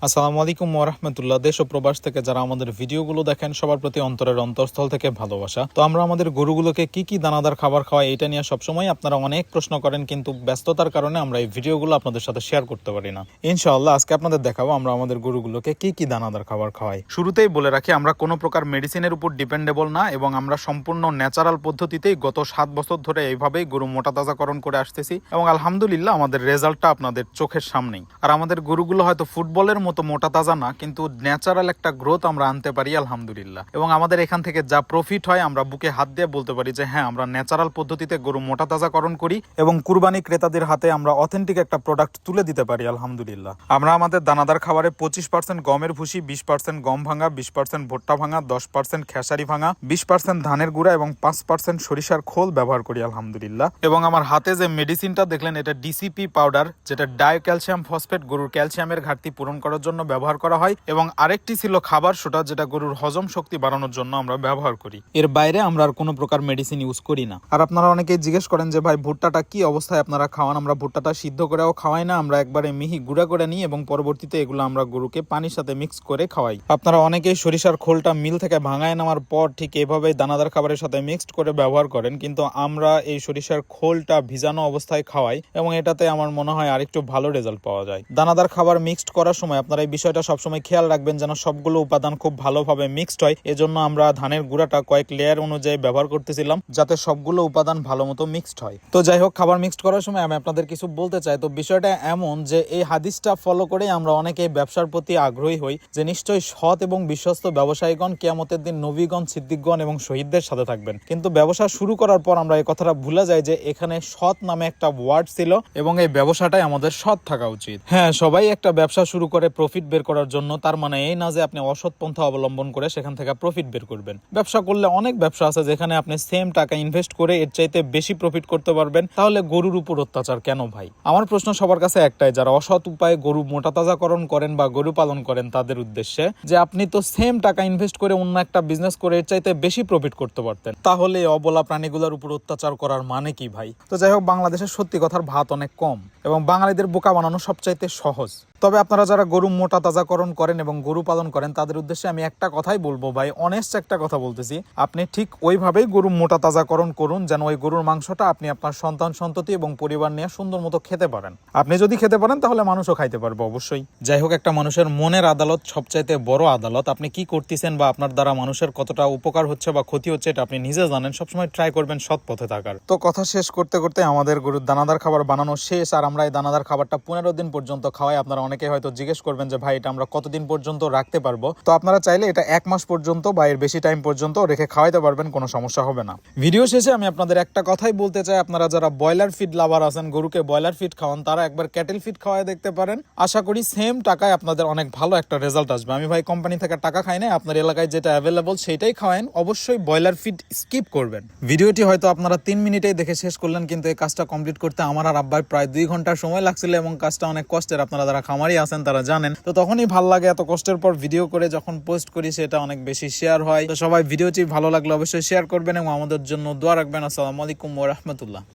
আসসালামু আলাইকুম ওয়া রাহমাতুল্লাহ। দেশ ও প্রবাস থেকে যারা আমাদের ভিডিওগুলো দেখেন সবার প্রতি অন্তরের অন্তঃস্থল থেকে ভালোবাসা। তো আমরা আমাদের গরুগুলোকে কি কি দানাদার খাবার খাওয়াই এটা নিয়ে সবসময় আপনারা অনেক প্রশ্ন করেন, কিন্তু ব্যস্ততার কারণে আমরা এই ভিডিওগুলো আপনাদের সাথে শেয়ার করতে পারি না। ইনশাআল্লাহ আজকে আপনাদের দেখাবো আমরা আমাদের গরুগুলোকে কি কি দানাদার খাবার খাওয়াই। শুরুতেই বলে রাখি, আমরা কোনো প্রকার মেডিসিনের উপর ডিপেন্ডেবল না এবং আমরা সম্পূর্ণ ন্যাচারাল পদ্ধতিতেই গত 7 বছর ধরে এইভাবেই গরু মোটা তাজাকরণ করে আসতেছি এবং আলহামদুলিল্লাহ আমাদের রেজাল্টটা আপনাদের চোখের সামনেই। আর আমাদের গরুগুলো হয়তো ফুটবলের মতো মোটা তাজা না, কিন্তু ন্যাচারাল একটা গ্রোথ আমরা আনতে পারি আলহামদুলিল্লাহ। এবং আমাদের এখান থেকে যা প্রফিট হয় আমরা বুকে হাত দিয়ে বলতে পারি যে হ্যাঁ, আমরা ন্যাচারাল পদ্ধতিতে গরু মোটা তাজাকরণ করি এবং কুরবানি ক্রেতাদের হাতে আমরা অথেন্টিক একটা প্রোডাক্ট তুলে দিতে পারি আলহামদুলিল্লাহ। আমরা আমাদের দানাদার খাবারে 25% গমের ভুসি, 20% গম ভাঙা, 20% ভুট্টা ভাঙা, 10% খেসারি ভাঙা, 20% ধানের গুঁড়া এবং 5% সরিষার খোল ব্যবহার করি আলহামদুলিল্লাহ। এবং আমার হাতে যে মেডিসিনটা দেখলেন এটা ডিসিপি পাউডার, যেটা ডাই ক্যালসিয়াম ফসফেট, গরুর ক্যালসিয়ামের ঘাটতি পূরণ করার জন্য ব্যবহার করা হয়। এবং আরেকটি ছিল খাবার সোডা, যেটা গরুর হজম শক্তি বাড়ানোর জন্য আমরা ব্যবহার করি। এর বাইরে আমরা আর কোনো প্রকার মেডিসিন ইউজ করি না। আর আপনারা অনেকেই জিজ্ঞেস করেন যে ভাই ভুট্টাটা কি অবস্থায় আপনারা খাওয়ান। আমরা ভুট্টাটা সিদ্ধ করেও খাওয়াই না, আমরা একবারে মিহি গুঁড়া করে নিই এবং পরবর্তীতে এগুলো আমরা গরুকে পানির সাথে মিক্স করে খাওয়াই। আপনারা অনেকেই সরিষার খোলটা মিল থেকে ভাঙায় নেওয়ার পর ঠিক এভাবেই দানাদার খাবারের সাথে মিক্সড করে ব্যবহার করেন, কিন্তু আমরা এই সরিষার খোলটা ভিজানো অবস্থায় খাওয়াই এবং এটাতে আমার মনে হয় আরেকটু ভালো রেজাল্ট পাওয়া যায়। দানাদার খাবার মিক্সড করার সময় আপনারা এই বিষয়টা সবসময় খেয়াল রাখবেন যেন সবগুলো উপাদান খুব ভালোভাবে মিক্সড হয়। এজন্য আমরা ধানের গুঁড়াটা কয়েক লেয়ার অনুযায়ী ব্যবহার করতেছিলাম যাতে সবগুলো উপাদান ভালো মতো মিক্সড হয়। তো যাই হোক, খাবার মিক্সড করার সময় আমি আপনাদের কিছু বলতে চাই। তো বিষয়টা এমন যে এই হাদিসটা ফলো করে আমরা অনেকেই ব্যবসার প্রতি আগ্রহী হই যে নিশ্চয়ই সৎ এবং বিশ্বস্ত ব্যবসায়ীগণ কিয়ামতের দিন নবীগণ, সিদ্দিকগণ এবং শহীদদের সাথে থাকবেন। কিন্তু ব্যবসা শুরু করার পর আমরা এই কথাটা ভুলে যাই যে এখানে সৎ নামে একটা ওয়ার্ড ছিল এবং এই ব্যবসাটাই আমাদের সৎ থাকা উচিত। হ্যাঁ, সবাই একটা ব্যবসা শুরু করে প্রফিট বের করার জন্য, তার মানে এই না যে আপনি অসৎ পন্থা অবলম্বন করে সেখান থেকে প্রফিট বের করবেন। ব্যবসা করলে অনেক ব্যবসা আছে যেখানে আপনি সেম টাকা ইনভেস্ট করে এর চাইতে বেশি প্রফিট করতে পারবেন। তাহলে গরুর উপর অত্যাচার কেন ভাই? আমার প্রশ্ন সবার কাছে একটাই, যারা অসৎ উপায়ে গরু মোটা তাজাকরণ করেন বা গরু পালন করেন তাদের উদ্দেশ্যে, যে আপনি তো সেম টাকা ইনভেস্ট করে অন্য একটা বিজনেস করে এর চাইতে বেশি প্রফিট করতে পারতেন, তাহলে অবলা প্রাণীগুলোর উপর অত্যাচার করার মানে কি ভাই? তো যাই হোক, বাংলাদেশের সত্যি কথার ভাত অনেক কম এবং বাঙালিদের বোকা বানানো সবচাইতে সহজ। তবে আপনারা যারা গরু মোটা তাজাকরণ করেন এবং গরু পালন করেন তাদের উদ্দেশ্যে আমি একটা কথাই বলবো ভাই, অনেস্ট একটা কথা বলতেছি, আপনি ঠিক ওইভাবেই গরু মোটা তাজাকরণ করুন যেন ওই গরুর মাংসটা আপনি আপনার সন্তান সন্ততি এবং পরিবার নিয়ে সুন্দর মতো খেতে পারেন। আপনি যদি খেতে পারেন তাহলে মানুষও খাইতে পারবে অবশ্যই। যাই হোক, একটা মানুষের মনের আদালত সবচাইতে বড় আদালত। আপনি কি করতেছেন বা আপনার দ্বারা মানুষের কতটা উপকার হচ্ছে বা ক্ষতি হচ্ছে এটা আপনি নিজে জানেন। সবসময় ট্রাই করবেন সৎ পথে থাকার। তো কথা শেষ করতে করতে আমাদের গরুর দানাদার খাবার বানানো শেষ আর আমরা এই দানাদার খাবারটা 15 দিন পর্যন্ত খাওয়াই। আপনারা অনেকে হয়তো জিজ্ঞেস করবেন যে ভাই এটা আমরা কতদিন পর্যন্ত রাখতে পারবো। তো আপনারা চাইলে এটা 1 মাস পর্যন্ত বা এর বেশি টাইম পর্যন্ত রেখে খাওয়াইতে পারবেন, কোনো সমস্যা হবে না। ভিডিও শেষে আমি আপনাদের একটা কথাই বলতে চাই, আপনারা যারা ব্রয়লার ফিড লাভার আছেন, গরুকে ব্রয়লার ফিড খাওয়ান, তারা একবার ক্যাটেল ফিড খাওয়াই দেখতে পারেন। আশা করি সেম টাকায় আপনাদের অনেক ভালো একটা রেজাল্ট আসবে। আমি ভাই কোম্পানি থেকে টাকা খাই না, আপনার এলাকায় যেটা অ্যাভেলেবল সেটাই খাওয়ান। অবশ্যই ব্রয়লার ফিড স্কিপ করবেন। ভিডিওটি হয়তো আপনারা 3 মিনিটেই দেখে শেষ করলেন, কিন্তু এই কাজটা কমপ্লিট করতে আমার আর আব্বার প্রায় 2 ঘন্টার সময় লাগছিল এবং কাজটা অনেক কষ্টের। আপনারা যারা খামারি আছেন তারা জানেন। তো তখনই ভালো লাগে, এত কষ্টের পর ভিডিও করে যখন পোস্ট করি সেটা অনেক বেশি শেয়ার হয়। তো সবাই ভিডিওটি ভালো লাগলে অবশ্যই শেয়ার করবেন এবং আমাদের জন্য দোয়া রাখবেন। আসসালামু আলাইকুম ওয়া রাহমাতুল্লাহ।